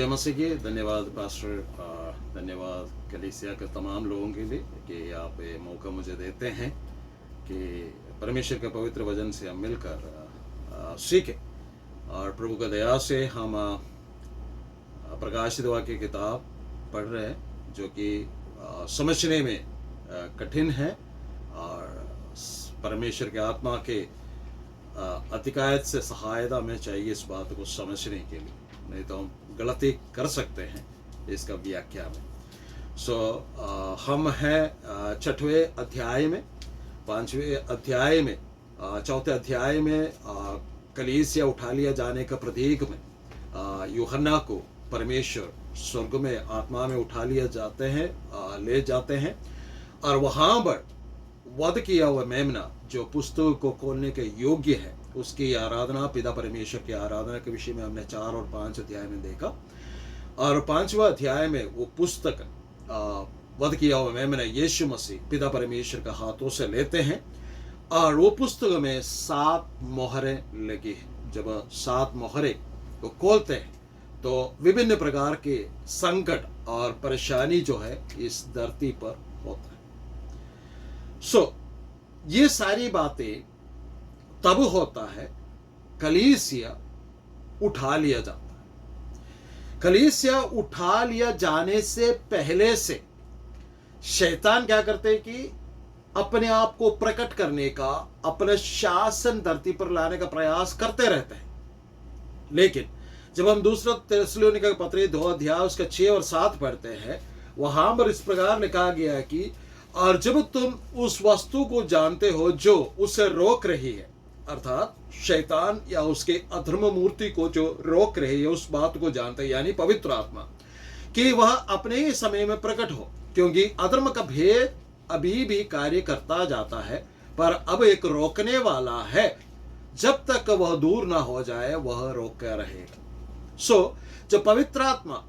जय मसीह की। धन्यवाद पास्टर, धन्यवाद कलीसिया के तमाम लोगों के लिए कि आप ये मौका मुझे देते हैं कि परमेश्वर के पवित्र वचन से हम मिलकर सीखें। और प्रभु का दया से हम प्रकाशित वाक्य किताब पढ़ रहे हैं, जो कि समझने में कठिन है और परमेश्वर के आत्मा के अतिकायत से सहायता में चाहिए इस बात को समझने के लिए, नहीं तो हम गलती कर सकते हैं इसका व्याख्या में। हम हैं छठवें अध्याय में, पांचवें अध्याय में, चौथे अध्याय में कलीसिया उठा लिया जाने का प्रतीक में यूहन्ना को परमेश्वर स्वर्ग में आत्मा में उठा लिया जाते हैं, ले जाते हैं। और वहाँ पर वध किया हुआ मेमना जो पुस्तक को खोलने के योग्य है, उसकी आराधना, पिता परमेश्वर की आराधना के विषय में हमने 4 और 5 अध्याय में देखा। और 5वां अध्याय में वो पुस्तक वध किया हुआ मेमना यीशु मसीह पिता परमेश्वर के हाथों से लेते हैं और वो पुस्तक में 7 मोहरें लगी हैं। जब 7 मोहरें को खोलते हैं तो विभिन्न प्रकार के संकट और परेशानी जो है इस धरती पर होता है। ये सारी बातें तब होता है कलीसिया उठा लिया जाता है। कलीसिया उठा लिया जाने से पहले से शैतान क्या करते हैं कि अपने आप को प्रकट करने का, अपना शासन धरती पर लाने का प्रयास करते रहते हैं। लेकिन जब हम दूसरा थिस्सलुनीके का पत्र 2 अध्याय उसका 6 और 7 पढ़ते हैं, वहां पर इस प्रकार लिखा गया है कि और जब तुम उस वस्तु को जानते हो जो उसे रोक रही है, अर्थात शैतान या उसके अधर्म मूर्ति को जो रोक रही है, उस बात को जानते हैं, यानी पवित्र आत्मा, कि वह अपने ही समय में प्रकट हो, क्योंकि अधर्म का भेद अभी भी कार्य करता जाता है, पर अब एक रोकने वाला है, जब तक वह दूर ना हो जाए वह रोका रहेगा। जब पवित्र आत्मा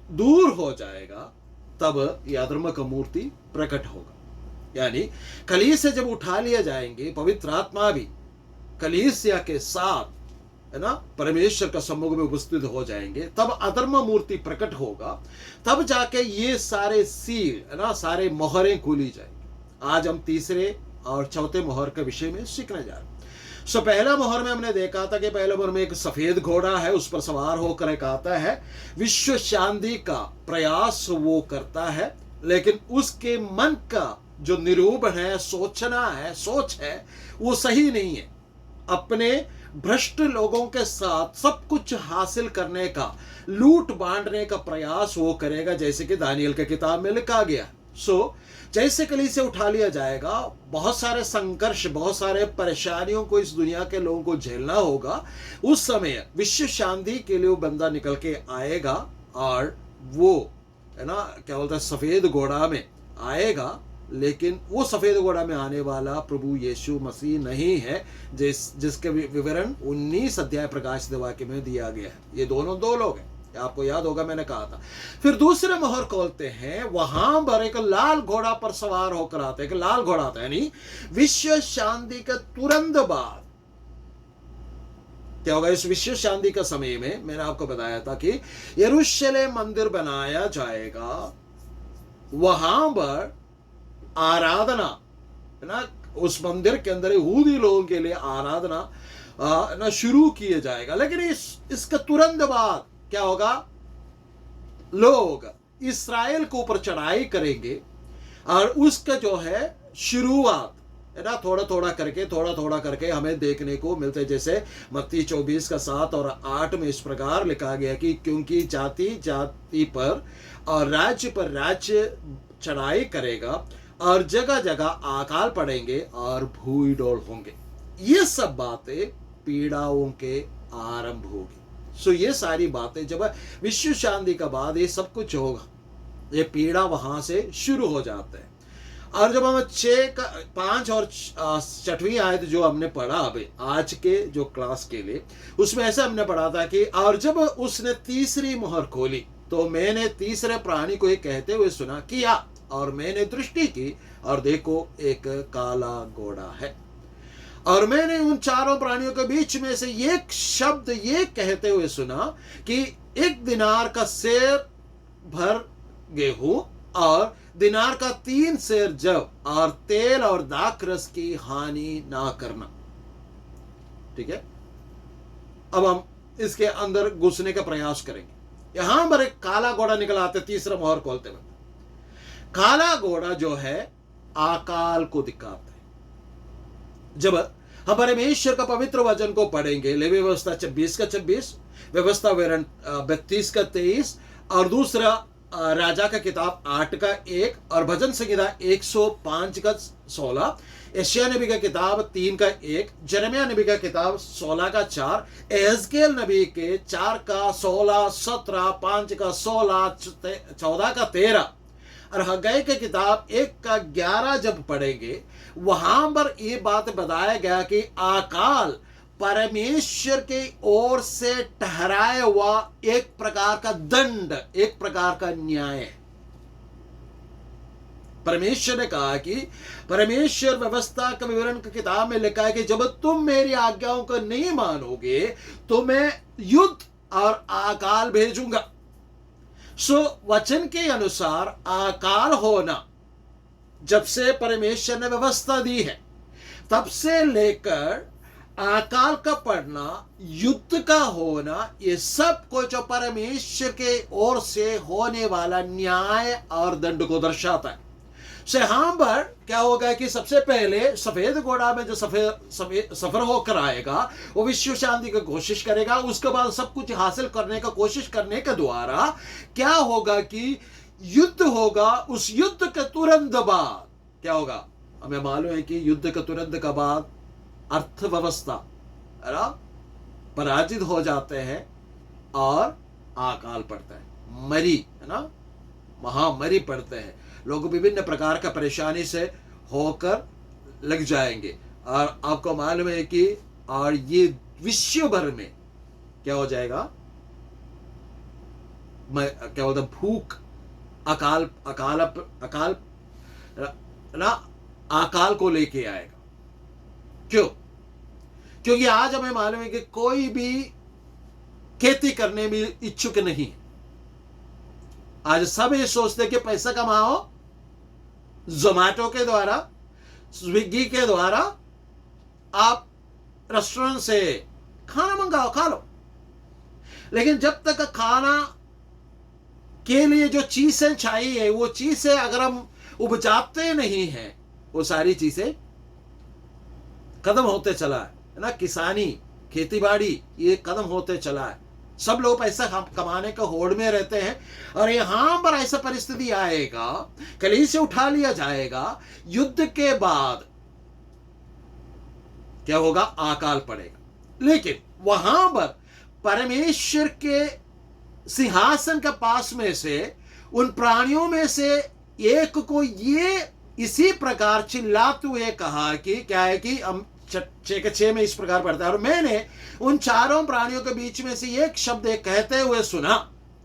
दूर हो जाएगा तब यह अधर्म का मूर्ति प्रकट होगा। यानी कलीसिया जब उठा लिया जाएंगे, पवित्र आत्मा भी कलीसिया के साथ, है ना, परमेश्वर का सम्मुख में उपस्थित हो जाएंगे, तब अधर्म मूर्ति प्रकट होगा, तब जाके ये सारे सील, है ना, सारे मोहरें खुली जाएंगी। आज हम तीसरे और चौथे मोहर के विषय में सीखने जा रहे हैं। पहला मोहर में हमने देखा था कि पहले मोहर में एक सफेद घोड़ा है, उस पर सवार होकर एक आता है, विश्व शांति का प्रयास वो करता है, लेकिन उसके मन का जो निरूपण है, सोचना है, सोच है, वो सही नहीं है। अपने भ्रष्ट लोगों के साथ सब कुछ हासिल करने का, लूट बांटने का प्रयास वो करेगा, जैसे कि दानियल के किताब में लिखा गया। जैसे कलीसिया उठा लिया जाएगा, बहुत सारे संघर्ष, बहुत सारे परेशानियों को इस दुनिया के लोगों को झेलना होगा। उस समय विश्व शांति के लिए वो बंदा निकल के आएगा और वो, है ना, क्या बोलता है, सफेद घोड़ा में आएगा। लेकिन वो सफेद घोड़ा में आने वाला प्रभु यीशु मसीह नहीं है, जिसके विवरण 19 अध्याय प्रकाशित वाक्य में दिया गया है। ये दोनों 2 लोग हैं, आपको याद होगा मैंने कहा था। फिर दूसरे मोहर खोलते हैं, वहां पर एक लाल घोड़ा पर सवार होकर आते हैं। लाल घोड़ा आता है, यानी विश्व शांति के तुरंत बाद क्या होगा। इस विश्व शांति का समय में मैंने आपको बताया था कि यरूशलेम मंदिर बनाया जाएगा, वहां पर आराधना, है ना, उस मंदिर के अंदर यहूदी लोगों के लिए आराधना ना शुरू किया जाएगा। लेकिन इसका तुरंत बाद क्या होगा, लोग इस्राएल के ऊपर चढ़ाई करेंगे और उसका जो है शुरुआत, है ना, थोड़ा थोड़ा करके हमें देखने को मिलते हैं। जैसे मत्ती 24 का 7 और 8 में इस प्रकार लिखा गया कि क्योंकि जाति जाति पर और राज्य पर राज्य चढ़ाई करेगा और जगह जगह अकाल पड़ेंगे और भूई डोल होंगे। ये सब बातें पीड़ाओं के आरंभ होगी। ये सारी बातें जब विश्व शांति का बाद ये सब कुछ होगा, ये पीड़ा वहां से शुरू हो जाते हैं। और जब हम 5 और 6वीं आयत जो हमने पढ़ा अभी आज के जो क्लास के लिए, उसमें ऐसा हमने पढ़ा था कि और जब उसने तीसरी मोहर खोली तो मैंने तीसरे प्राणी को ये कहते हुए सुना, किया और मैंने दृष्टि की और देखो एक काला घोड़ा है और मैंने उन चारों प्राणियों के बीच में से एक शब्द ये कहते हुए सुना कि 1 दिनार का सेर भर गेहूं और दिनार का 3 सेर जव और तेल और दाखरस की हानि ना करना। ठीक है, अब हम इसके अंदर घुसने का प्रयास करेंगे। यहां पर एक काला घोड़ा निकल आते, तीसरा मोहर खोलते वक्त काला घोड़ा जो है अकाल को दिखाता है। जब हम परमेश्वर का पवित्र वचन को पढ़ेंगे, लेवी व्यवस्था 26 का 26, व्यवस्था विवरण 32 का 23 और दूसरा राजा का किताब 8 का 1 और भजन संहिता 105 का 16, यशायाह नबी का किताब 3 का 1, यिर्मयाह नबी का किताब 16 का 4, एहजकेल नबी के 4 का 16, 17, 5 का 16, 14 का 13 और हग्गाई की किताब 1 का 11 जब पढ़ेंगे, वहां पर यह बात बताया गया कि अकाल परमेश्वर के ओर से ठहराया हुआ एक प्रकार का दंड, एक प्रकार का न्याय है। परमेश्वर ने कहा कि परमेश्वर व्यवस्था का विवरण की किताब में लिखा है कि जब तुम मेरी आज्ञाओं को नहीं मानोगे तो मैं युद्ध और अकाल भेजूंगा। सो वचन के अनुसार अकाल होना, जब से परमेश्वर ने व्यवस्था दी है तब से लेकर अकाल का पड़ना, युद्ध का होना, ये सब कुछ जो परमेश्वर के ओर से होने वाला न्याय और दंड को दर्शाता है। से यहां पर क्या होगा कि सबसे पहले सफेद घोड़ा में जो सफर होकर आएगा वो विश्व शांति की कोशिश करेगा। उसके बाद सब कुछ हासिल करने का कोशिश करने के द्वारा क्या होगा कि युद्ध होगा। उस युद्ध के तुरंत बाद क्या होगा, हमें मालूम है कि युद्ध के तुरंत के बाद अर्थव्यवस्था पराजित हो जाते हैं और अकाल पड़ता है, मरी है ना, महामरी पड़ते हैं। लोग विभिन्न प्रकार का परेशानी से होकर लग जाएंगे और आपको मालूम है कि और ये विश्व भर में क्या हो जाएगा, क्या होता, भूख, अकाल अकाल अकाल ना अकाल को लेके आएगा। क्यों? क्योंकि आज हमें मालूम है कि कोई भी खेती करने में इच्छुक नहीं है। आज सब ये सोचते कि पैसा कमाओ, जोमैटो के द्वारा, स्विगी के द्वारा आप रेस्टोरेंट से खाना मंगाओ, खा लो। लेकिन जब तक खाना के लिए जो चीजें चाहिए वो चीजें अगर हम उपजाते नहीं हैं, वो सारी चीजें खत्म होते चला है ना। किसानी, खेती बाड़ी, ये खत्म होते चला है। सब लोग पैसा कमाने का होड़ में रहते हैं और यहां पर ऐसा परिस्थिति आएगा, कलीसिया उठा लिया जाएगा। युद्ध के बाद क्या होगा, अकाल पड़ेगा। लेकिन वहां पर परमेश्वर के सिंहासन के पास में से उन प्राणियों में से एक को ये इसी प्रकार चिल्लाते हुए कहा कि क्या है कि हम 6 में इस प्रकार पढ़ता है, और मैंने उन चारों प्राणियों के बीच में से एक शब्द कहते हुए सुना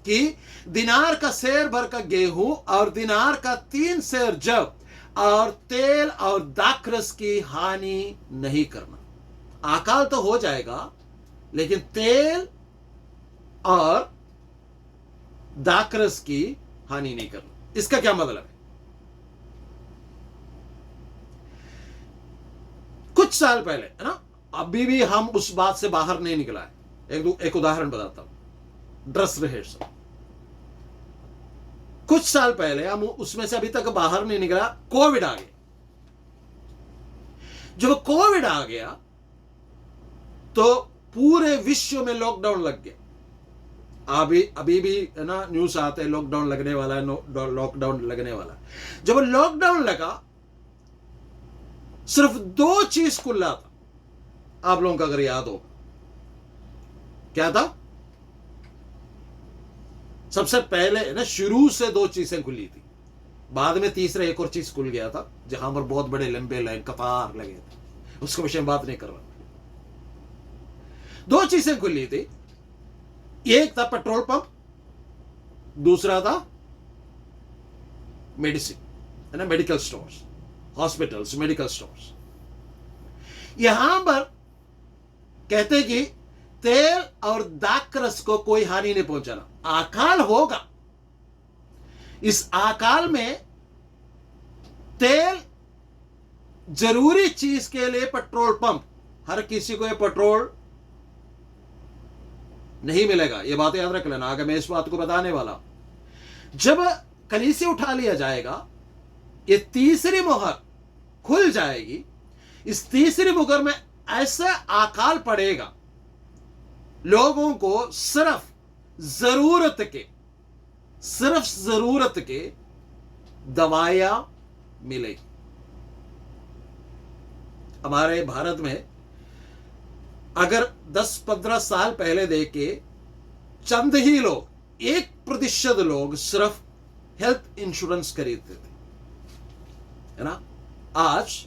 कि दिनार का सेर भर का गेहूं और दिनार का 3 सेर जव और तेल और दाखरस की हानि नहीं करना। अकाल तो हो जाएगा लेकिन तेल और दाखरस की हानि नहीं करना। इसका क्या मतलब है? कुछ साल पहले है ना, अभी भी हम उस बात से बाहर नहीं निकला है। एक उदाहरण बताता हूं, ड्रेस रिहर्सल। कुछ साल पहले हम उसमें से अभी तक बाहर नहीं निकला, कोविड आ गया। जब कोविड आ गया तो पूरे विश्व में लॉकडाउन लग गया। अभी भी है ना, न्यूज आते हैं लॉकडाउन लगने वाला है, लॉकडाउन लगने वाला है। जब लॉकडाउन लगा सिर्फ 2 चीज खुला था, आप लोगों को अगर याद हो, क्या था? सबसे पहले ना शुरू से 2 चीजें खुली थी, बाद में तीसरा एक और चीज खुल गया था जहां पर बहुत बड़े लंबे लाइन कतार लगे थे। उसके विषय में बात नहीं कर रहा। 2 चीजें खुली थी, एक था पेट्रोल पंप, दूसरा था मेडिसिन है ना, medical stores, hospitals, medical stores. यहां पर कहते कि तेल और दाखरस को कोई हानि नहीं पहुंचाना। अकाल होगा, इस अकाल में तेल जरूरी चीज के लिए पेट्रोल पंप, हर किसी को ये पेट्रोल नहीं मिलेगा, ये बात याद रख लेना। आगे मैं इस बात को बताने वाला। जब कलीसिया उठा लिया जाएगा, ये तीसरी मुहर खुल जाएगी। इस तीसरी मुहर में ऐसा अकाल पड़ेगा, लोगों को सिर्फ जरूरत के दवाइयां मिलेगी। हमारे भारत में अगर 10-15 साल पहले देखे, चंद ही लोग, 1% लोग सिर्फ हेल्थ इंश्योरेंस खरीदते थे, है ना। आज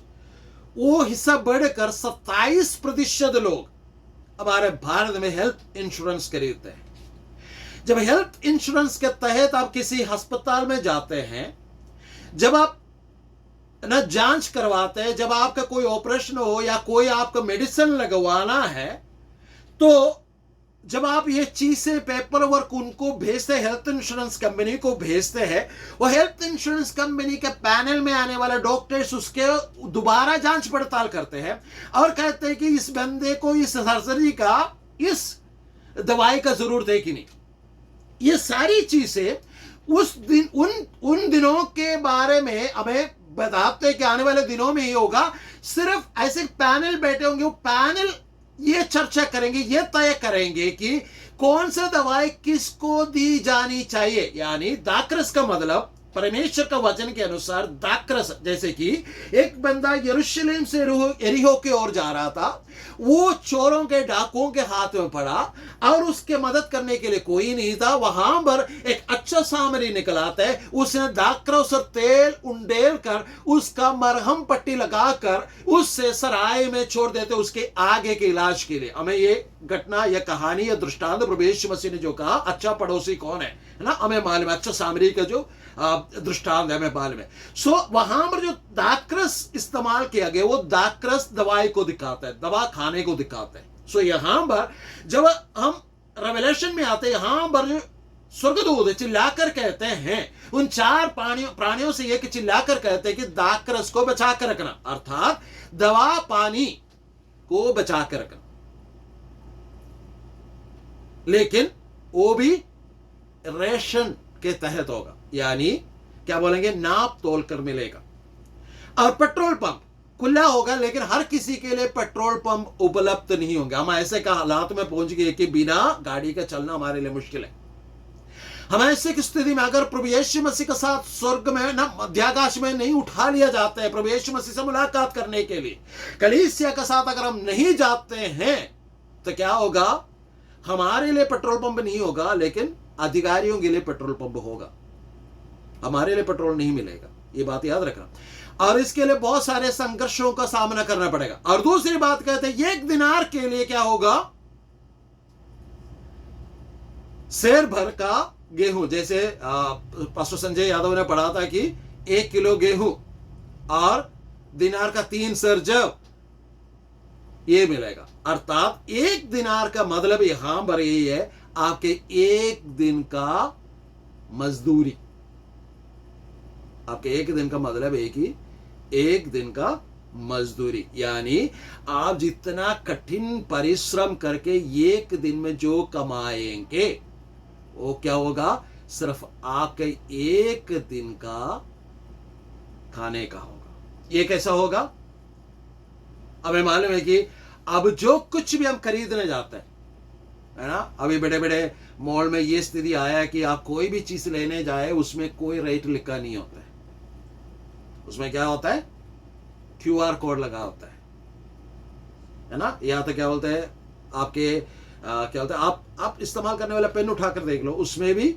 वो हिस्सा बढ़कर 27% लोग हमारे भारत में हेल्थ इंश्योरेंस खरीदते हैं। जब हेल्थ इंश्योरेंस के तहत आप किसी अस्पताल में जाते हैं, जब आप ना जांच करवाते हैं, जब आपका कोई ऑपरेशन हो या कोई आपको मेडिसिन लगवाना है, तो जब आप ये चीजें पेपर वर्क उनको भेजते हैं, हेल्थ इंश्योरेंस कंपनी को भेजते हैं, वो हेल्थ इंश्योरेंस कंपनी के पैनल में आने वाले डॉक्टर्स उसके दोबारा जांच पड़ताल करते हैं और कहते हैं कि इस बंदे को इस सर्जरी का, इस दवाई का जरूरत है कि नहीं। ये सारी चीजें उस दिन, उन दिनों के बारे में हमें बताते कि आने वाले दिनों में ही होगा। सिर्फ ऐसे पैनल बैठे होंगे, वो पैनल ये चर्चा करेंगे, ये तय करेंगे कि कौन सा दवाई किसको दी जानी चाहिए। यानी दाखरस का मतलब परमेश्वर का वचन के अनुसार दाखरस, जैसे कि एक बंदा यरूशलेम से यरीहो की ओर जा रहा था, वो चोरों के डाकुओं के हाथ में पड़ा और उसके मदद करने के लिए कोई नहीं था। वहां पर एक अच्छा सामरी निकल आता है, उसने दाखरस और तेल उंडेल कर उसका मरहम पट्टी लगाकर उससे सराय में छोड़ देते उसके आगे के इलाज के लिए। हमें ये घटना, यह कहानी, यह दृष्टांत प्रभु यीशु मसीह ने जो कहा, अच्छा पड़ोसी कौन है ना, हमें मालूम है। अच्छा सामरी का जो दृष्टांत है हमें मालूम है। सो वहां पर जो दाखरस इस्तेमाल किया गया, वो दाखरस दवाई को दिखाता है, दवा खाने को दिखाता है। सो यहां पर जब हम रेवलेशन में आते हैं, यहां पर जो स्वर्गदूत चिल्लाकर कहते हैं, उन 4 प्राणियों से एक चिल्लाकर कहते हैं कि दाखरस को बचा कर रखना, अर्थात दवा पानी को बचा कर रखना, लेकिन वो भी रेशन के तहत होगा। यानी क्या बोलेंगे, नाप तोल कर मिलेगा। और पेट्रोल पंप खुला होगा, लेकिन हर किसी के लिए पेट्रोल पंप उपलब्ध नहीं होंगे। हम ऐसे का हालात में पहुंच गए कि बिना गाड़ी का चलना हमारे लिए मुश्किल है। हम ऐसे की स्थिति में अगर प्रभु यीशु मसीह के साथ स्वर्ग में ना मध्याकाश में नहीं उठा लिया जाता है, प्रभु यीशु मसीह से मुलाकात करने के लिए कलीसिया के साथ अगर हम नहीं जाते हैं, तो क्या होगा, हमारे लिए पेट्रोल पंप नहीं होगा, लेकिन अधिकारियों के लिए पेट्रोल पंप होगा। हमारे लिए पेट्रोल नहीं मिलेगा, ये बात याद रखना। और इसके लिए बहुत सारे संघर्षों का सामना करना पड़ेगा। और दूसरी बात कहते हैं, 1 दिनार के लिए क्या होगा, शेर भर का गेहूं। जैसे पास्टर संजय यादव ने पढ़ा था कि 1 किलो गेहूं और दिनार का 3 सेर जव, ये मिलेगा। अर्थात 1 दिनार का मतलब यहां पर यही है, आपके 1 दिन का मजदूरी। आपके 1 दिन का मतलब है कि 1 दिन का मजदूरी, यानी आप जितना कठिन परिश्रम करके 1 दिन में जो कमाएंगे, वो क्या होगा, सिर्फ आपके 1 दिन का खाने का होगा। ये कैसा होगा, हमें मालूम है कि अब जो कुछ भी हम खरीदने जाते हैं, है ना, अभी बड़े बड़े मॉल में ये स्थिति आया है कि आप कोई भी चीज लेने जाए, उसमें कोई रेट लिखा नहीं होता है। उसमें क्या होता है, QR कोड लगा होता है ना, या तो क्या बोलते हैं आपके क्या बोलते हैं, आप इस्तेमाल करने वाला पेन उठाकर देख लो, उसमें भी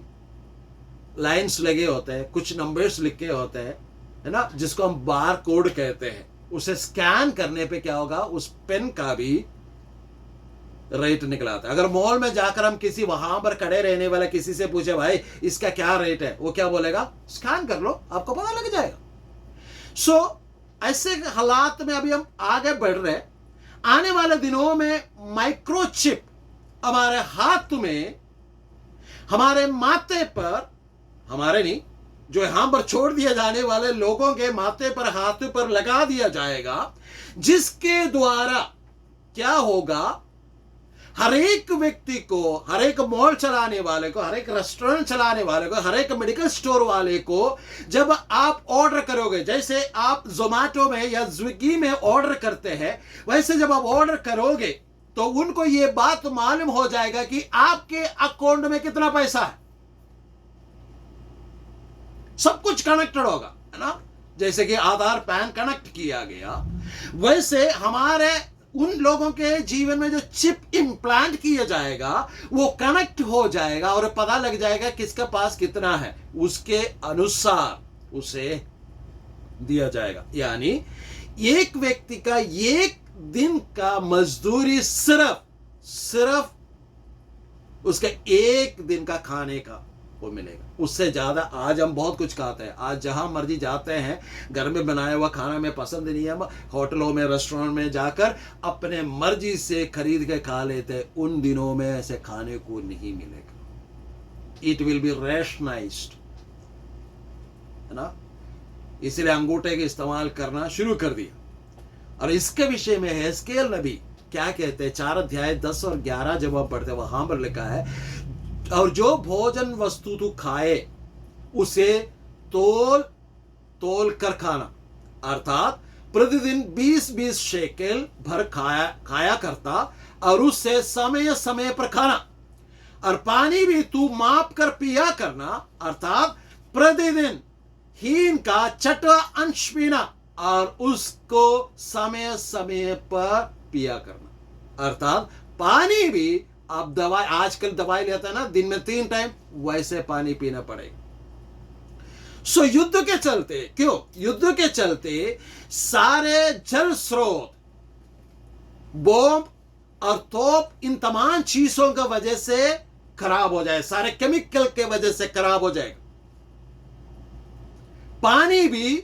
लाइंस लगे होते हैं, कुछ नंबर्स लिखे होते हैं, है ना, जिसको हम बार कोड कहते हैं। उसे स्कैन करने पे क्या होगा, उस पेन का भी रेट निकला आता है। अगर मॉल में जाकर हम किसी वहां पर खड़े रहने वाले किसी से पूछे, भाई इसका क्या रेट है, वो क्या बोलेगा, स्कैन कर लो, आपको पता लग जाएगा। सो ऐसे हालात में अभी हम आगे बढ़ रहे हैं। आने वाले दिनों में माइक्रोचिप हमारे हाथ में, हमारे माथे पर, हमारे नहीं, जो यहां पर छोड़ दिए जाने वाले लोगों के माथे पर, हाथ पर लगा दिया जाएगा, जिसके द्वारा क्या होगा, हर एक व्यक्ति को, हर एक मॉल चलाने वाले को, हर एक रेस्टोरेंट चलाने वाले को, हर एक मेडिकल स्टोर वाले को, जब आप ऑर्डर करोगे, जैसे आप जोमैटो में या स्विगी में ऑर्डर करते हैं, वैसे जब आप ऑर्डर करोगे तो उनको यह बात मालूम हो जाएगा कि आपके अकाउंट में कितना पैसा है। सब कुछ कनेक्टेड होगा, है ना। जैसे कि आधार पैन कनेक्ट किया गया, वैसे हमारे उन लोगों के जीवन में जो चिप इम्प्लांट किया जाएगा वो कनेक्ट हो जाएगा और पता लग जाएगा किसके पास कितना है, उसके अनुसार उसे दिया जाएगा। यानी एक व्यक्ति का एक दिन का मजदूरी सिर्फ उसके एक दिन का खाने का वो मिलेगा, उससे ज्यादा। आज हम बहुत कुछ खाते हैं, आज जहां मर्जी जाते हैं, घर में बनाया हुआ खाना में पसंद नहीं है, होटलों में, रेस्टोरेंट में जाकर अपने मर्जी से खरीद के खा लेते हैं। उन दिनों में ऐसे खाने को नहीं मिलेगा। इट विल बी रेशनाइज्ड, है ना। इसलिए अंगूठे का इस्तेमाल करना शुरू कर दिया। और इसके विषय में हेस्केल नबी क्या कहते हैं, 4 अध्याय 10 और 11 जब हम पढ़ते हैं, वहां पर लिखा है, और जो भोजन वस्तु तू खाए उसे तोल कर खाना, अर्थात प्रतिदिन 20-20 शेकेल भर खाया करता, और उससे समय समय पर खाना। और पानी भी तू माप कर पिया करना, अर्थात प्रतिदिन हीन का छठा अंश पीना, और उसको समय समय पर पिया करना। अर्थात पानी भी, आप दवाई, आजकल दवाई लेते हैं ना दिन में 3 टाइम, वैसे पानी पीना पड़ेगा। सो युद्ध के चलते, क्यों युद्ध के चलते सारे जल स्रोत, बॉम्ब और तोप, इन तमाम चीजों की वजह से खराब हो जाए, सारे केमिकल के वजह से खराब हो जाएगा। पानी भी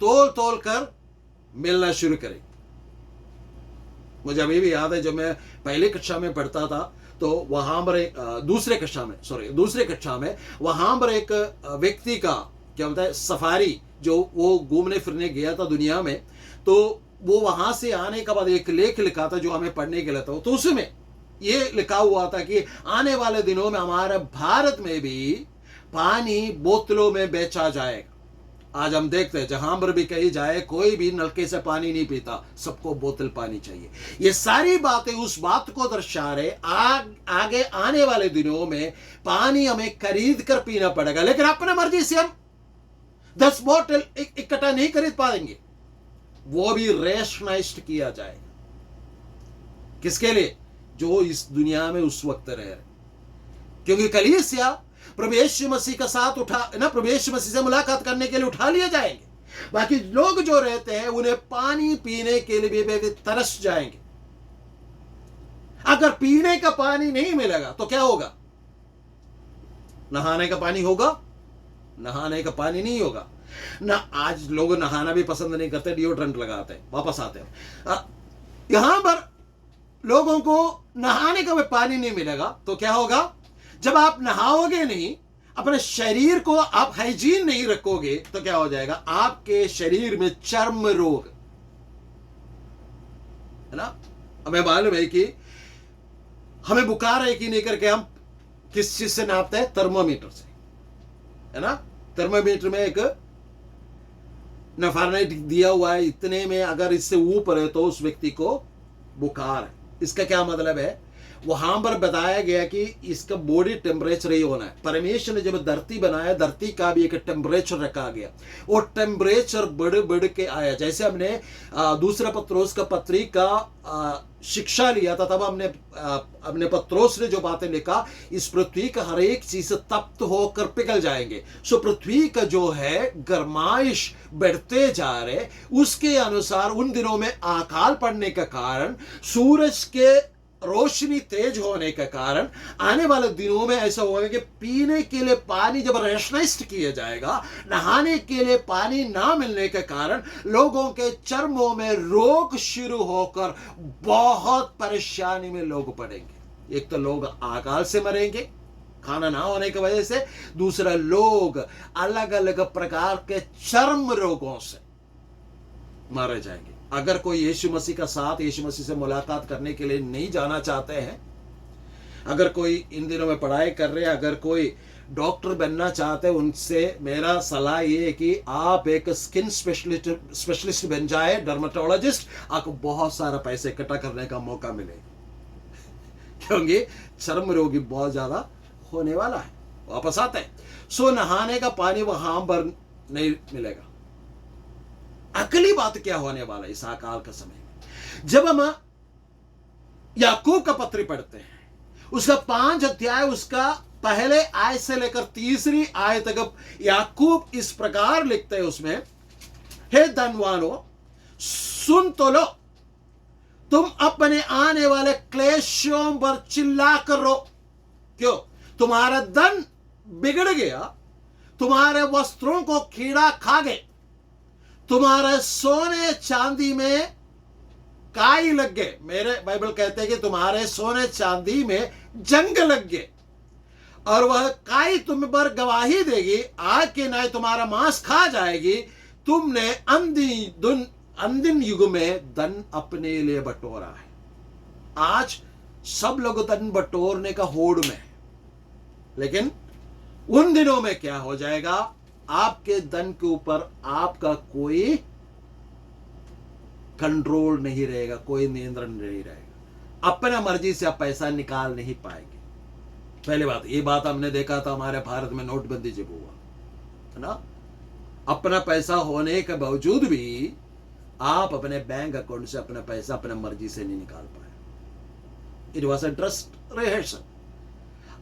तोल कर मिलना शुरू करेगा। मुझे अभी भी याद है, जब मैं पहले कक्षा में पढ़ता था तो वहां पर एक दूसरे कक्षा में वहां पर एक व्यक्ति का क्या होता है, सफारी, जो वो घूमने फिरने गया था दुनिया में, तो वो वहां से आने के बाद एक लेख लिखा था जो हमें पढ़ने के लिए था। तो उसमें ये लिखा हुआ था कि आने वाले दिनों में हमारे भारत में भी पानी बोतलों में बेचा जाएगा। आज हम देखते हैं जहां पर भी कहीं जाए, कोई भी नलके से पानी नहीं पीता, सबको बोतल पानी चाहिए। ये सारी बातें उस बात को दर्शा रहे, आगे आने वाले दिनों में पानी हमें खरीद कर पीना पड़ेगा, लेकिन अपने मर्जी से हम 10 बोतल इकट्ठा नहीं खरीद पाएंगे, वो भी रेशनाइज्ड किया जाएगा। किसके लिए? जो इस दुनिया में उस वक्त रहे, क्योंकि कलीसिया प्रभु यीशु मसीह का साथ प्रभु यीशु मसीह से मुलाकात करने के लिए उठा लिए जाएंगे। बाकी लोग जो रहते हैं उन्हें पानी पीने के लिए भी तरस जाएंगे। अगर पीने का पानी नहीं मिलेगा तो क्या होगा? नहाने का पानी होगा? नहाने का पानी नहीं होगा ना। आज लोग नहाना भी पसंद नहीं करते, डिओड्रेंट लगाते हैं, वापस आते हैं। यहां पर लोगों को नहाने का भी पानी नहीं मिलेगा तो क्या होगा? जब आप नहाओगे नहीं, अपने शरीर को आप हाइजीन नहीं रखोगे तो क्या हो जाएगा? आपके शरीर में चर्म रोग, है ना। हमें मालूम है कि हमें बुखार है कि नहीं करके हम किस चीज से नापते हैं? थर्मोमीटर से, है ना। थर्मोमीटर में एक फ़ारेनहाइट दिया हुआ है, इतने में अगर इससे ऊपर है तो उस व्यक्ति को बुखार है। इसका क्या मतलब है? वहां पर बताया गया कि इसका बॉडी टेम्परेचर ही होना है। परमेश्वर ने जब धरती बनाया, धरती का भी एक टेम्परेचर रखा गया, और टेम्परेचर बढ़ के आया। जैसे हमने दूसरा पत्रोस का पत्री का शिक्षा लिया था, तब हमने पत्रोस ने जो बातें लिखा, इस पृथ्वी का हर एक चीज तप्त होकर पिघल जाएंगे। सो पृथ्वी का जो है गर्माइश बढ़ते जा रहे, उसके अनुसार उन दिनों में अकाल पड़ने का कारण सूरज के रोशनी तेज होने के कारण आने वाले दिनों में ऐसा होगा कि पीने के लिए पानी जब रेशनाइज्ड किया जाएगा, नहाने के लिए पानी ना मिलने के कारण लोगों के चर्मों में रोग शुरू होकर बहुत परेशानी में लोग पड़ेंगे। एक तो लोग अकाल से मरेंगे खाना ना होने की वजह से, दूसरा लोग अलग अलग प्रकार के चर्म रोगों से मारे जाएंगे। अगर कोई यीशु मसीह का साथ, यीशु मसीह से मुलाकात करने के लिए नहीं जाना चाहते हैं, अगर कोई इन दिनों में पढ़ाई कर रहे हैं, अगर कोई डॉक्टर बनना चाहते हैं, उनसे मेरा सलाह ये है कि आप एक स्किन स्पेशलिस्ट बन जाए, डर्मेटोलॉजिस्ट। आपको बहुत सारा पैसे इकट्ठा करने का मौका मिलेगा, क्योंकि चर्म रोगी बहुत ज्यादा होने वाला है। वापस आते हैं, सो नहाने का पानी वहां पर नहीं मिलेगा। अगली बात क्या होने वाला है इस अकाल के समय में? जब हम याकूब का पत्री पढ़ते हैं, उसका 5 अध्याय, उसका पहले आय से लेकर तीसरी आय तक याकूब इस प्रकार लिखते हैं उसमें, हे धनवानो सुन तो लो, तुम अपने आने वाले क्लेशों पर चिल्ला कर रो। क्यों? तुम्हारा धन बिगड़ गया, तुम्हारे वस्त्रों को कीड़ा खा गए, तुम्हारे सोने चांदी में काई लग गए। मेरे बाइबल कहते हैं कि तुम्हारे सोने चांदी में जंग लग गए, और वह काई तुम पर गवाही देगी, आग के नाय तुम्हारा मांस खा जाएगी। तुमने अंतिम युग में धन अपने लिए बटोरा है। आज सब लोग धन बटोरने का होड़ में है, लेकिन उन दिनों में क्या हो जाएगा? आपके धन के ऊपर आपका कोई कंट्रोल नहीं रहेगा, कोई नियंत्रण नहीं रहेगा। अपना मर्जी से आप पैसा निकाल नहीं पाएंगे। पहले बात, ये बात हमने देखा था हमारे भारत में नोटबंदी जब हुआ है ना, अपना पैसा होने के बावजूद भी आप अपने बैंक अकाउंट से अपना पैसा अपने मर्जी से नहीं निकाल पाए। It was a trust rehearsal.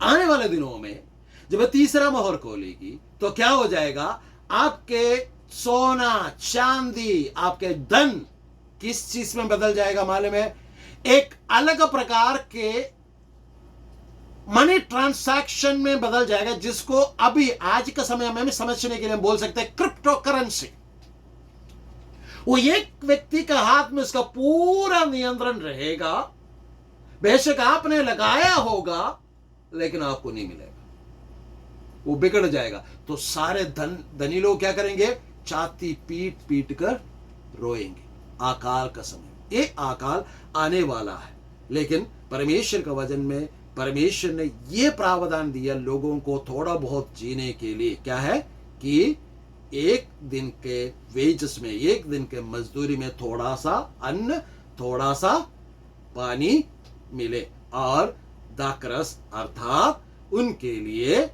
आने वाले दिनों में जब तीसरा मोहर खोलेगी तो क्या हो जाएगा? आपके सोना चांदी, आपके धन किस चीज में बदल जाएगा मालूम है? एक अलग प्रकार के मनी ट्रांसैक्शन में बदल जाएगा, जिसको अभी आज के समय में समझने के लिए हम बोल सकते हैं क्रिप्टो करेंसी। वो एक व्यक्ति का हाथ में उसका पूरा नियंत्रण रहेगा। बेशक आपने लगाया होगा, लेकिन आपको नहीं मिलेगा, वो बिगड़ जाएगा। तो सारे धनी लोग क्या करेंगे? छाती पीट पीट कर रोएंगे। अकाल का समय, ये अकाल आने वाला है, लेकिन परमेश्वर का वचन में परमेश्वर ने ये प्रावधान दिया लोगों को थोड़ा बहुत जीने के लिए। क्या है कि एक दिन के वेजेस में, एक दिन के मजदूरी में थोड़ा सा अन्न, थोड़ा सा पानी मिले, और दाखरस अर्थात उनके लिए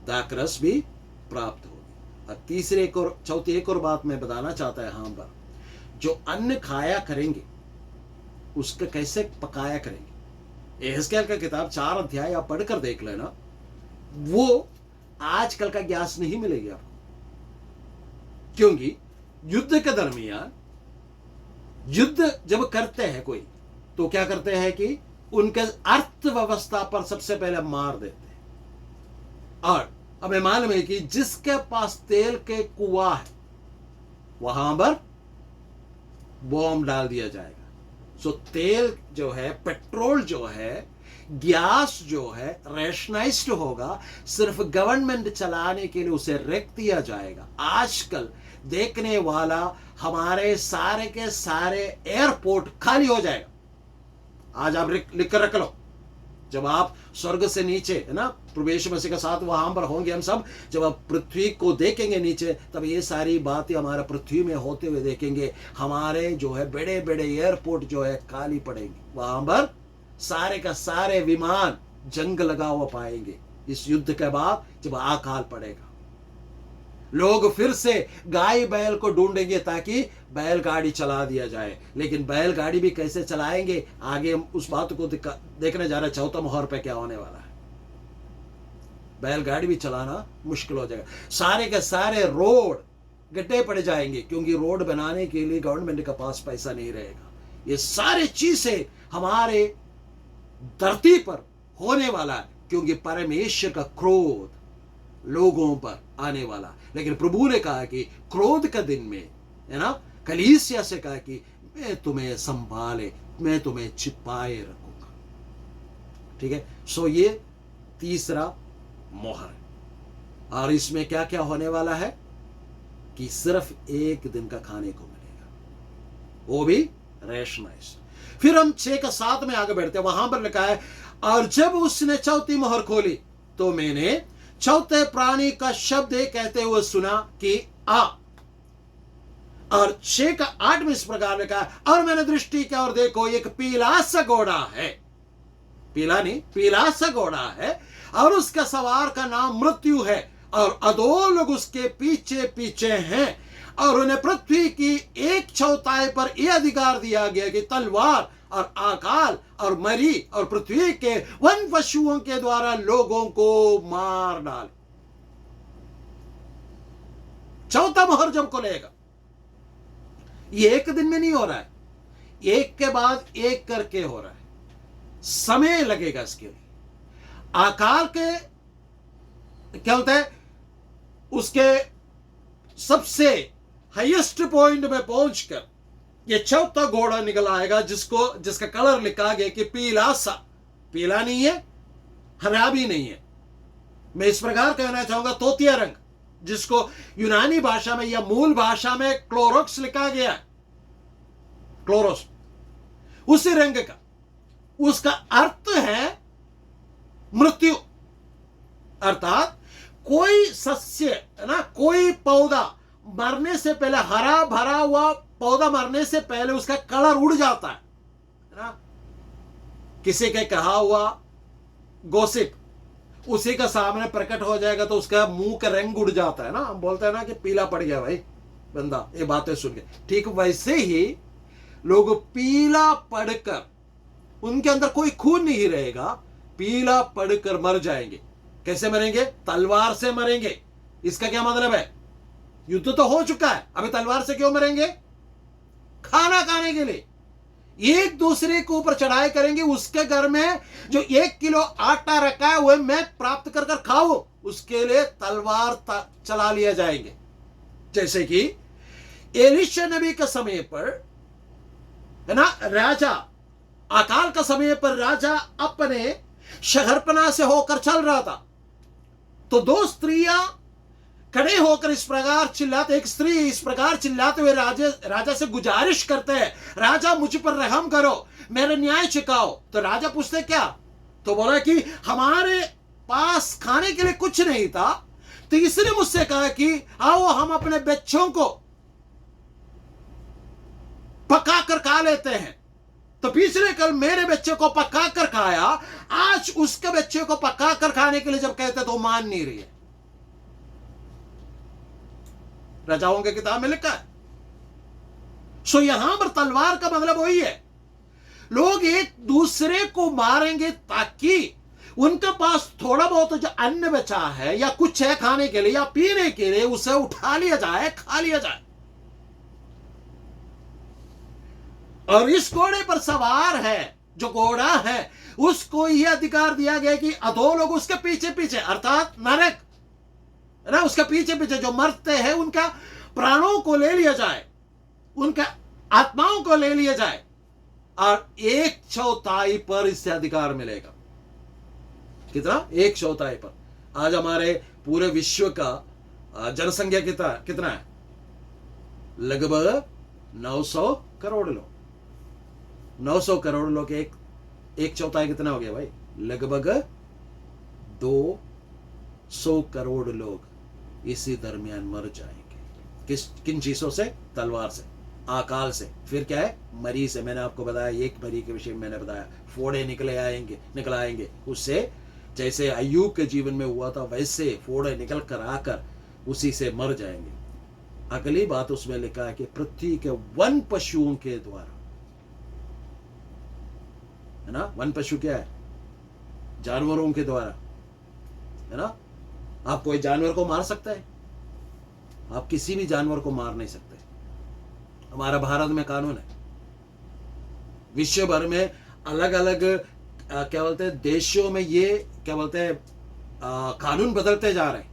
दाखरस भी प्राप्त होगी। और तीसरे और चौथी एक और बात मैं बताना चाहता है यहाँ पर, जो अन्न खाया करेंगे उसका कैसे पकाया करेंगे। एहजकेल का किताब 4 अध्याय आप पढ़कर देख लेना, वो आजकल का गैस नहीं मिलेगी आपको, क्योंकि युद्ध के दरमियान, युद्ध जब करते हैं कोई, तो क्या करते हैं कि उनके अर्थव्यवस्था पर सबसे पहले मार देते हैं। और हमें मालूम है कि जिसके पास तेल के कुआं है वहां पर बॉम्ब डाल दिया जाएगा। सो तेल जो है, पेट्रोल जो है, गैस जो है रेशनाइज्ड होगा, सिर्फ गवर्नमेंट चलाने के लिए उसे रख दिया जाएगा। आजकल देखने वाला हमारे सारे के सारे एयरपोर्ट खाली हो जाएगा। आज आप लिख कर रख लो, जब आप स्वर्ग से नीचे है ना प्रवेश मसीह के साथ वहां पर होंगे हम सब, जब आप पृथ्वी को देखेंगे नीचे, तब ये सारी बातें हमारा पृथ्वी में होते हुए देखेंगे। हमारे जो है बड़े बड़े एयरपोर्ट जो है खाली पड़ेंगे, वहां पर सारे का सारे विमान जंग लगा हुआ पाएंगे। इस युद्ध के बाद जब अकाल पड़ेगा, लोग फिर से गाय बैल को ढूंढेंगे ताकि बैलगाड़ी चला दिया जाए। लेकिन बैलगाड़ी भी कैसे चलाएंगे, आगे हम उस बात को देखने जा रहे हैं। चौथा मोहर पे क्या होने वाला है, बैलगाड़ी भी चलाना मुश्किल हो जाएगा। सारे के सारे रोड गड्ढे पड़ जाएंगे, क्योंकि रोड बनाने के लिए गवर्नमेंट के पास पैसा नहीं रहेगा। ये सारी चीजें हमारे धरती पर होने वाला है, क्योंकि परमेश्वर का क्रोध लोगों पर आने वाला। लेकिन प्रभु ने कहा कि क्रोध का दिन में, है ना, कलीसिया से कहा कि मैं तुम्हें संभाले, मैं तुम्हें छिपाए रखूंगा। ठीक है, सो ये तीसरा मोहर है। और इसमें क्या क्या होने वाला है कि सिर्फ एक दिन का खाने को मिलेगा, वो भी रेशनाइज। फिर हम 6 का 7 में आगे बढ़ते हैं, वहां पर लिखा है, और जब उसने चौथी मोहर खोली तो मैंने चौथे प्राणी का शब्द कहते हुए सुना कि आ। और 6 का 8 में इस प्रकार लिखा है, और मैंने दृष्टि की और देखो एक पीला सा घोड़ा है, पीला नहीं, पीला सा घोड़ा है, और उसका सवार का नाम मृत्यु है, और अधोलोक लोग उसके पीछे पीछे हैं, और उन्हें पृथ्वी की 1/4 पर यह अधिकार दिया गया कि तलवार और अकाल और मरी और पृथ्वी के वन पशुओं के द्वारा लोगों को मार डाले। चौथा मोहर जब खुलेगा, ये एक दिन में नहीं हो रहा है, एक के बाद एक करके हो रहा है, समय लगेगा इसके लिए। अकाल के क्या होता है, उसके सबसे हाईएस्ट पॉइंट में पहुंचकर ये चौथा घोड़ा निकल आएगा, जिसका कलर लिखा गया कि पीला सा, पीला नहीं है, हरा भी नहीं है, मैं इस प्रकार कहना चाहूंगा तोतिया रंग, जिसको यूनानी भाषा में या मूल भाषा में क्लोरोक्स लिखा गया है, क्लोरोस, उसी रंग का, उसका अर्थ है मृत्यु। अर्थात कोई सस्य, है ना, कोई पौधा मरने से पहले, हरा भरा हुआ पौधा मरने से पहले उसका कलर उड़ जाता है ना। किसी के कहा हुआ गोसिप उसी का सामने प्रकट हो जाएगा तो उसका मुंह का रंग उड़ जाता है ना, हम बोलते हैं ना कि पीला पड़ गया भाई बंदा ये बातें सुन के। ठीक वैसे ही लोग पीला पड़कर, उनके अंदर कोई खून नहीं रहेगा, पीला पड़कर मर जाएंगे। कैसे मरेंगे? तलवार से मरेंगे। इसका क्या मतलब है? युद्ध तो हो चुका है, अभी तलवार से क्यों मरेंगे? खाना खाने के लिए एक दूसरे के ऊपर चढ़ाई करेंगे। उसके घर में जो 1 किलो आटा रखा है वह मैं प्राप्त कर कर खाऊं, उसके लिए तलवार चला लिया जाएंगे। जैसे कि एलिशा नबी के समय पर, है ना, राजा अकाल का समय पर राजा अपने शहरपना से होकर चल रहा था, तो 2 स्त्रियां खड़े होकर इस प्रकार चिल्लाते, एक स्त्री इस प्रकार चिल्लाते हुए राजा से गुजारिश करते हैं, राजा मुझ पर रहम करो, मेरा न्याय चुकाओ। तो राजा पूछते क्या? तो बोला कि हमारे पास खाने के लिए कुछ नहीं था, तो इसने मुझसे कहा कि आओ हम अपने बच्चों को पका कर खा लेते हैं। तो पिछले कल मेरे बच्चे को पका कर खाया, आज उसके बच्चे को पका कर खाने के लिए जब कहते तो मान नहीं रही है। राजाओं की किताब में लिखा है। सो यहां पर तलवार का मतलब वही है, लोग एक दूसरे को मारेंगे ताकि उनके पास थोड़ा बहुत जो अन्न बचा है या कुछ है खाने के लिए या पीने के लिए, उसे उठा लिया जाए, खा लिया जाए। और इस घोड़े पर सवार है, जो घोड़ा है, उसको यह अधिकार दिया गया कि अधोलोक उसके पीछे पीछे, अर्थात नरक, है ना, उसके पीछे पीछे जो मरते हैं उनका प्राणों को ले लिया जाए, उनका आत्माओं को ले लिया जाए, और 1/4 पर इससे अधिकार मिलेगा। कितना? 1/4 पर। आज हमारे पूरे विश्व का जनसंख्या कितना है? लगभग 900 करोड़ लोग। 900 करोड़ लोग, 1/4 कितना हो गया भाई? लगभग 200 करोड़ लोग इसी दरमियान मर जाएंगे। किन चीजों से? तलवार से, अकाल से, फिर क्या है? मरी से। मैंने आपको बताया, एक मरी के विषय में मैंने बताया, फोड़े निकल आएंगे उससे। जैसे अय्यूब के जीवन में हुआ था वैसे फोड़े निकल कर आकर उसी से मर जाएंगे। अगली बात उसमें लिखा है कि पृथ्वी के वन पशुओं के द्वारा, है ना, वन पशु क्या है? जानवरों के द्वारा, है ना। आप कोई जानवर को मार सकते हैं? आप किसी भी जानवर को मार नहीं सकते। हमारा भारत में कानून है, विश्व भर में अलग अलग क्या बोलते हैं, देशों में ये क्या बोलते हैं, कानून बदलते जा रहे हैं।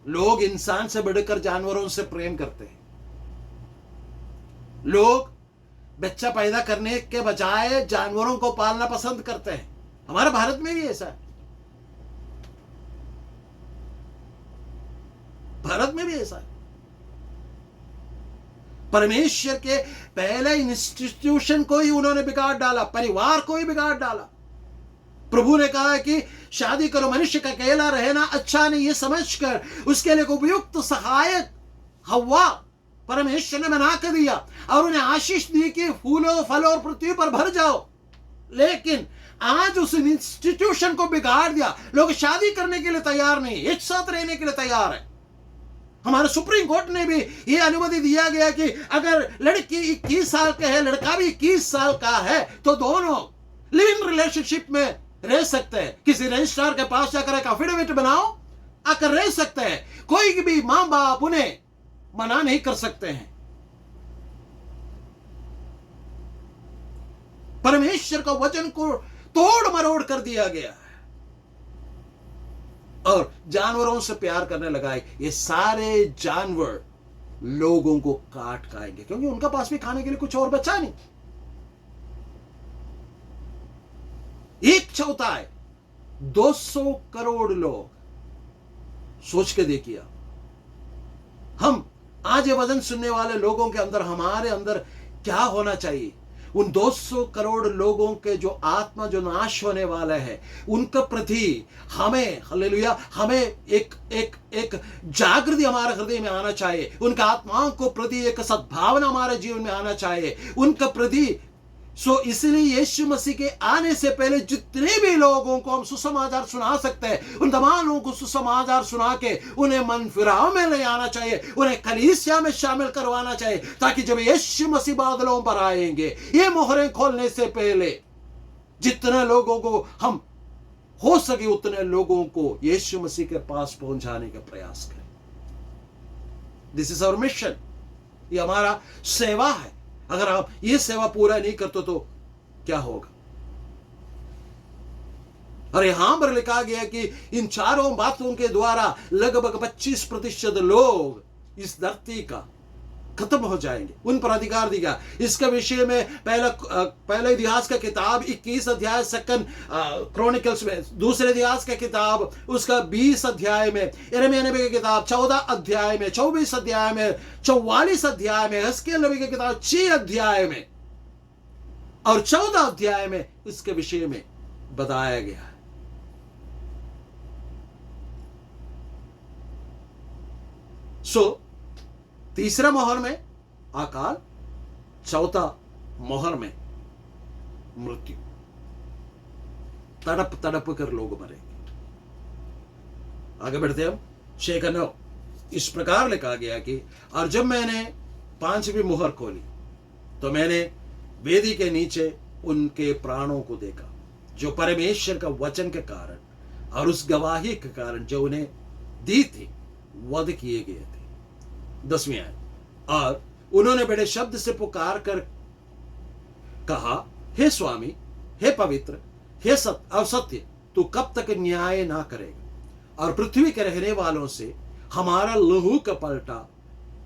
लोग इंसान से बढ़कर जानवरों से प्रेम करते हैं। लोग बच्चा पैदा करने के बजाय जानवरों को पालना पसंद करते हैं। हमारे भारत में भी ऐसा है, भारत में भी ऐसा है। परमेश्वर के पहले इंस्टीट्यूशन को ही उन्होंने बिगाड़ डाला, परिवार को ही बिगाड़ डाला। प्रभु ने कहा है कि शादी करो, मनुष्य का अकेला रहना अच्छा नहीं, ये समझकर उसके लिए उपयुक्त सहायक हव्वा परमेश्वर ने बना कर दिया और उन्हें आशीष दी कि फूलों फलों और पृथ्वी पर भर जाओ। लेकिन आज उस इंस्टीट्यूशन को बिगाड़ दिया। लोग शादी करने के लिए तैयार नहीं, एक साथ रहने के लिए तैयार है। हमारे सुप्रीम कोर्ट ने भी ये अनुमति दिया गया कि अगर लड़की 21 साल का है, लड़का भी 21 साल का है, तो दोनों लिव इन रिलेशनशिप में रह सकते हैं। किसी रजिस्ट्रार के पास जाकर एक एफिडेविट बनाओ, आकर रह सकते हैं। कोई भी मां बाप उन्हें मना नहीं कर सकते हैं। परमेश्वर का वचन को तोड़ मरोड़ कर दिया गया है और जानवरों से प्यार करने लगा है। ये सारे जानवर लोगों को काट खाएंगे क्योंकि उनका पास भी खाने के लिए कुछ और बचा नहीं। 1/4 200 करोड़ लोग, सोच के देखिए। हम आज ये वचन सुनने वाले लोगों के अंदर, हमारे अंदर क्या होना चाहिए? उन 200 करोड़ लोगों के जो आत्मा जो नाश होने वाला है, उनके प्रति हमें, हालेलुया, हमें एक जागृति हमारे हृदय में आना चाहिए। उनका आत्माओं को प्रति एक सद्भावना हमारे जीवन में आना चाहिए उनका प्रति। इसलिए यीशु मसीह के आने से पहले जितने भी लोगों को हम सुसमाचार सुना सकते हैं, उन तमाम को सुसमाचार सुना के उन्हें मन फिराव में ले आना चाहिए, उन्हें कलीसिया में शामिल करवाना चाहिए, ताकि जब यीशु मसीह बादलों पर आएंगे, ये मोहरें खोलने से पहले जितने लोगों को हम हो सके उतने लोगों को यीशु मसीह के पास पहुंचाने का प्रयास करें। दिस इज आवर मिशन, ये हमारा सेवा है। अगर आप ये सेवा पूरा नहीं करते तो क्या होगा? और यहां पर लिखा गया कि इन चारों बातों के द्वारा लगभग 25% लोग इस धरती का खत्म हो जाएंगे, उन पर अधिकार दिया। इसका विषय में पहले इतिहास का किताब 21 अध्याय, सेकंड क्रॉनिकल्स में, दूसरे इतिहास का किताब उसका 20 अध्याय में, यिर्मयाह नबी की किताब 14 अध्याय में, 24 अध्याय में, 44 अध्याय में, हिजकिय्याह नबी की किताब 6 अध्याय में और 14 अध्याय में इसके विषय में बताया गया है। तीसरा मोहर में अकाल, चौथा मोहर में मृत्यु। तड़प तड़प कर लोग मरेंगे। आगे बढ़ते हम 6 का 9। इस प्रकार लिखा गया कि और जब मैंने 5वीं मोहर खोली तो मैंने वेदी के नीचे उनके प्राणों को देखा, जो परमेश्वर का वचन के कारण और उस गवाही के कारण जो उन्हें दी थी, वध किए गए थे। 10वीं आयत, और उन्होंने बड़े शब्द से पुकार कर कहा, हे स्वामी, हे पवित्र, हे सत्य, तू कब तक न्याय ना करेगा और पृथ्वी के रहने वालों से हमारा लहू का पलटा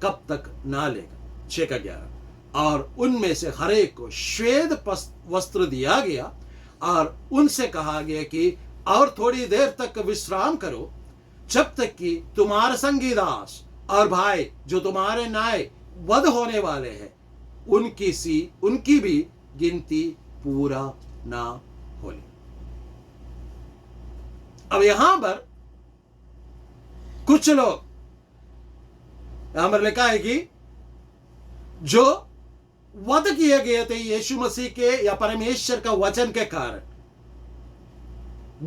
कब तक ना लेगा। 6 का 11, और उनमें से हर एक को श्वेत वस्त्र दिया गया और उनसे कहा गया कि और थोड़ी देर तक विश्राम करो, जब तक कि तुम्हारे संगी दास और भाई जो तुम्हारे न्याय वध होने वाले हैं, उनकी भी गिनती पूरा ना हो ले। अब यहां पर कुछ लोग, यहां पर लिखा है कि जो वध किए गए थे यीशु मसीह के या परमेश्वर का वचन के कारण,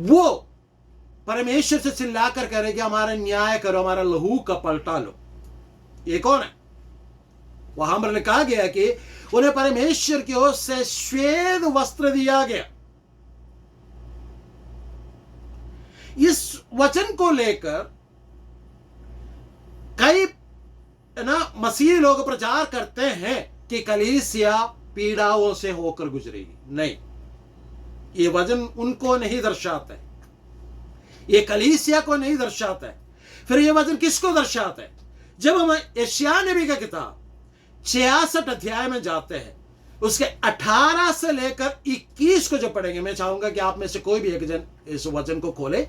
वो परमेश्वर से चिल्लाकर करेंगे हमारा न्याय करो, हमारा लहू का पलटा लो। ये कौन है? वहां पर लिखा गया कि उन्हें परमेश्वर की ओर से श्वेत वस्त्र दिया गया। इस वचन को लेकर कई मसीही लोग प्रचार करते हैं कि कलीसिया पीड़ाओं से होकर गुजरेगी। नहीं, ये वचन उनको नहीं दर्शाता है, ये कलीसिया को नहीं दर्शाता है। फिर ये वचन किसको दर्शाता है? जब हम यशायाह नबी का किताब 66 अध्याय में जाते हैं, उसके 18 से लेकर 21 को जो पढ़ेंगे, मैं चाहूंगा कि आप में से कोई भी एक जन इस वचन को खोले।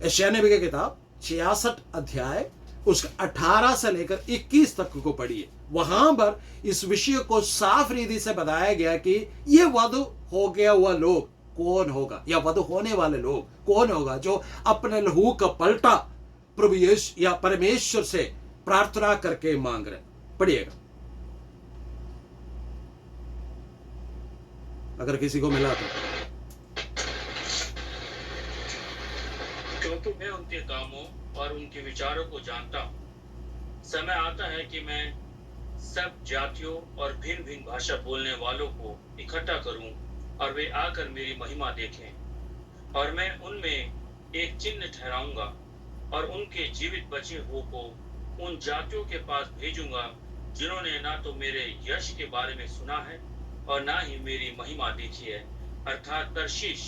यशायाह नबी की किताब 66 अध्याय उसका 18 से लेकर 21 तक को पढ़िए। वहां पर इस विषय को साफ रीति से बताया गया कि ये वधु हो गया हुआ लोग कौन होगा, या वधु होने वाले लोग कौन होगा, जो अपने लहू का पलटा प्रभु यीशु या परमेश्वर से प्रार्थना करके मांग रहे। पढ़िएगा अगर किसी को मिला तो। क्योंकि मैं उनके कामों और उनके विचारों को जानता हूँ। समय आता है कि मैं सब जातियों और भिन्न भिन्न भाषा बोलने वालों को इकट्ठा करूं और वे आकर मेरी महिमा देखें। और मैं उनमें एक चिन्ह ठहराऊंगा और उनके जीवित बचे हुए को उन जातियों के पास भेजूंगा जिन्होंने ना तो मेरे यश के बारे में सुना है और ना ही मेरी महिमा देखी है, अर्थात तर्शीश,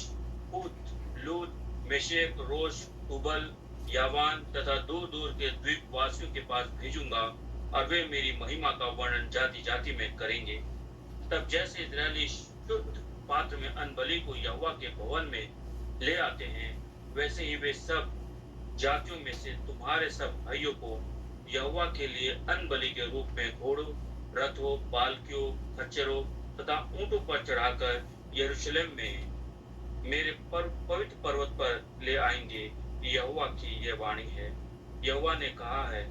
पूत, लूद, मेशेक, रोश, उबल, यावान तथा दूर दूर के द्वीप वासियों के पास भेजूंगा और वे मेरी महिमा का वर्णन जाति जाति में करेंगे। तब जैसे इस्राएली शुद्ध पात्र में अनबलि को यहोवा के भवन में ले आते हैं, वैसे ही वे सब जातियों में से तुम्हारे सब भाइयों को यहोवा के लिए अनबलि के रूप में घोड़ों, रथों, पालकियों, खच्चरों तथा ऊंटों पर चढ़ाकर यरूशलेम में मेरे पवित्र पर्वत पर ले आएंगे। यहोवा की यह वाणी है। यहोवा ने कहा है,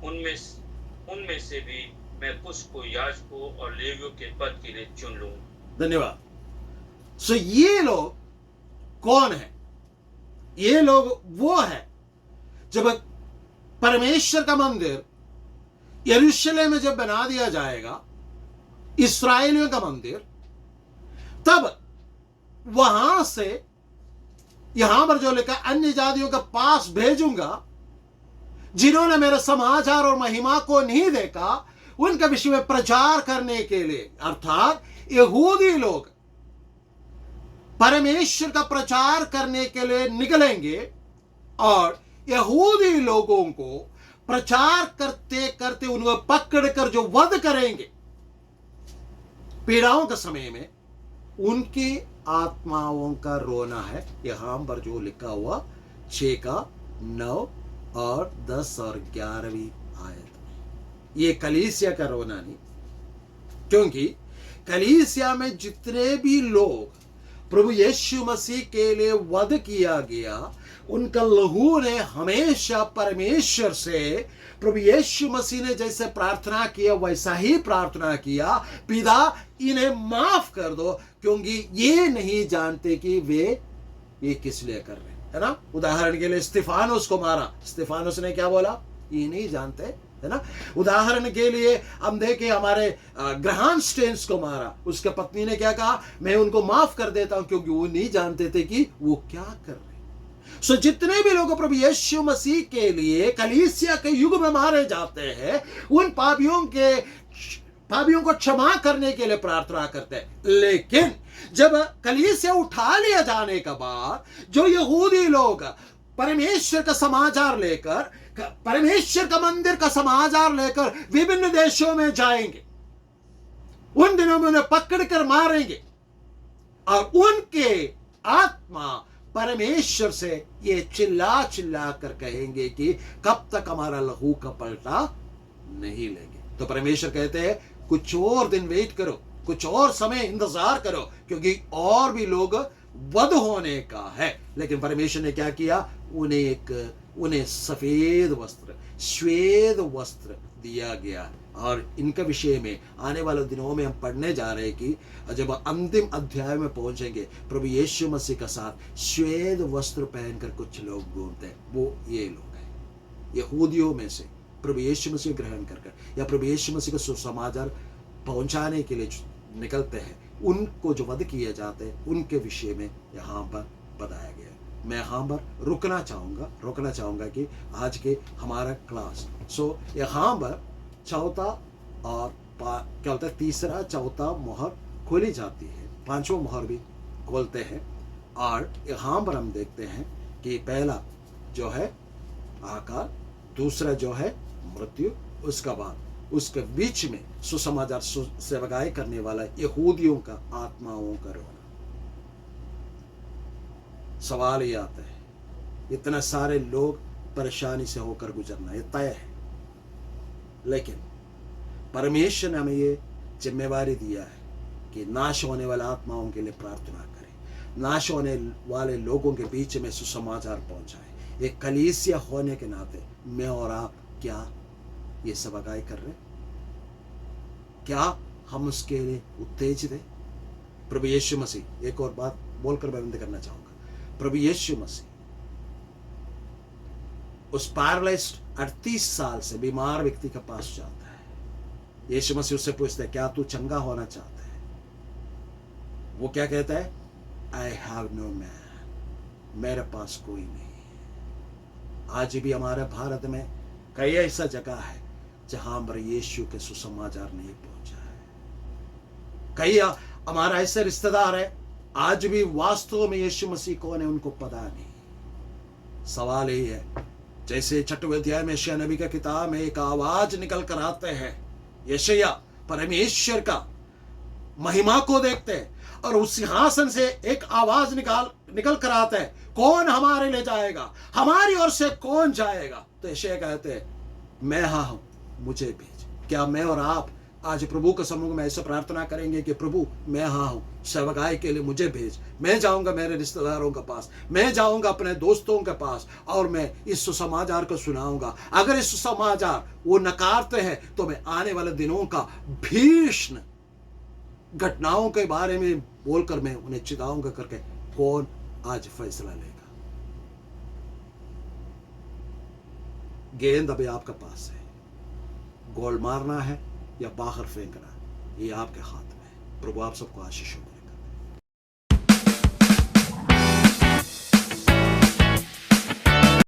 उनमें से भी मैं कुछ को याजकों और लेवियों के पद के लिए चुन लूं। धन्यवाद। सो ये लोग कौन है? ये लोग वो है जब परमेश्वर का मंदिर यरूशलेम में जब बना दिया जाएगा, इस्राएलियों का मंदिर, तब वहां से यहां पर जो लिखा अन्य जातियों के पास भेजूंगा जिन्होंने मेरे समाचार और महिमा को नहीं देखा, उनके विषय में प्रचार करने के लिए। अर्थात यहूदी लोग परमेश्वर का प्रचार करने के लिए निकलेंगे और यहूदी लोगों को प्रचार करते करते उनको पकड़कर जो वध करेंगे पीड़ाओं के समय में, उनकी आत्माओं का रोना है। यहां पर जो लिखा हुआ 6 का 9 और 10 और 11वीं आयत। ये कलीसिया का रोना नहीं, क्योंकि कलीसिया में जितने भी लोग प्रभु यीशु मसीह के लिए वध किया गया, उनका लहू ने हमेशा परमेश्वर से, प्रभु यीशु मसीह ने जैसे प्रार्थना किया वैसा ही प्रार्थना किया, पिता इन्हें माफ कर दो क्योंकि ये नहीं जानते कि वे ये किस लिए कर रहे हैं, है ना। उदाहरण के लिए स्तिफानुस को मारा, स्तिफानुस ने क्या बोला? ये नहीं जानते, है ना। उदाहरण के लिए हम देखें हमारे ग्रहाम स्टेन्स को मारा, उसके पत्नी ने क्या कहा? मैं उनको माफ कर देता हूं क्योंकि वो नहीं जानते थे कि वो क्या कर रहे। सो जितने भी लोग प्रभु यीशु मसीह के लिए कलीसिया के युग में मारे जाते हैं, उन पापियों को क्षमा करने के लिए प्रार्थना करते हैं। लेकिन जब कलीसिया उठा लिया जाने के बाद जो यहूदी लोग परमेश्वर का समाचार लेकर, परमेश्वर का मंदिर का समाचार लेकर विभिन्न देशों में जाएंगे, उन दिनों में उन्हें पकड़कर मारेंगे और उनके आत्मा परमेश्वर से ये चिल्ला चिल्ला कर कहेंगे कि कब तक हमारा लहू का पलटा नहीं लेंगे। तो परमेश्वर कहते हैं कुछ और दिन वेट करो, कुछ और समय इंतजार करो, क्योंकि और भी लोग वध होने का है। लेकिन परमेश्वर ने क्या किया? उन्हें सफेद वस्त्र, श्वेत वस्त्र दिया गया। और इनका विषय में आने वाले दिनों में हम पढ़ने जा रहे हैं कि जब अंतिम अध्याय में पहुंचेंगे, प्रभु यीशु मसीह का साथ श्वेत वस्त्र पहनकर कुछ लोग घूमते हैं। वो ये लोग हैं यहूदियों में से प्रभु यीशु मसीह ग्रहण कर या प्रभु यीशु मसीह को सुसमाचार पहुंचाने के लिए निकलते हैं। उनको जो वध किए जाते हैं उनके विषय में यहाँ पर बताया गया है। मैं यहाँ पर रुकना चाहूंगा कि आज के हमारा क्लास यहाँ पर चौथा और क्या होता है, तीसरा चौथा मोहर खोली जाती है, 5वां मोहर भी खोलते हैं और यहाँ पर हम देखते हैं कि पहला जो है आकाल, दूसरा जो है मृत्यु, उसका बाद उसके बीच में सुसमाचार सेवकाई करने वाला यहूदियों का आत्माओं का रोना। सवाल ये आता है, इतने सारे लोग परेशानी से होकर गुजरना ये तय है, लेकिन परमेश्वर ने हमें ये जिम्मेवारी दिया है कि नाश होने वाले आत्माओं के लिए प्रार्थना करें, नाश होने वाले लोगों के बीच में सुसमाचार पहुंचाए। एक कलीसिया होने के नाते मैं और आप क्या ये सेवकाई कर रहे? क्या हम उसके लिए उत्तेजित है? प्रभु यीशु मसीह, एक और बात बोलकर मैं बंद करना चाहूंगा। प्रभु यीशु मसीह उस पैरालाइज्ड 38 साल से बीमार व्यक्ति के पास जाता है। यीशु मसीह उससे पूछता है, क्या तू चंगा होना चाहता है? वो क्या कहता है? आई हैव नो मैन, मेरे पास कोई नहीं। आज भी हमारे भारत में कई ऐसा जगह है जहां पर यीशु के सुसमाचार नहीं पहुंचा है। कई हमारा ऐसे रिश्तेदार है आज भी वास्तव में यीशु मसीह कौन है उनको पता नहीं। सवाल यही है, जैसे 6वें अध्याय में यशायाह नबी का किताब में एक आवाज निकल कर आते हैं, यशायाह परमेश्वर का महिमा को देखते हैं और उस सिंहासन से एक आवाज निकल कर आता है, कौन हमारे ले जाएगा, हमारी ओर से कौन जाएगा? तो यशायाह कहते हैं, मैं हाँ हूं, मुझे भेज। क्या मैं और आप आज प्रभु के सम्मुख में ऐसे प्रार्थना करेंगे कि प्रभु मैं हाँ हूं, सेवकाई के लिए मुझे भेज। मैं जाऊंगा मेरे रिश्तेदारों के पास, मैं जाऊंगा अपने दोस्तों के पास और मैं इस सुसमाचार को सुनाऊंगा। अगर इस सुसमाचार वो नकारते हैं तो मैं आने वाले दिनों का भीषण घटनाओं के बारे में बोलकर मैं उन्हें चिताऊंगा करके कौन आज फैसला लेगा? गेंद अभी आपके पास है, गोल मारना है या बाहर फेंकना, ये आपके हाथ में है। प्रभु आप सबको आशीष दे।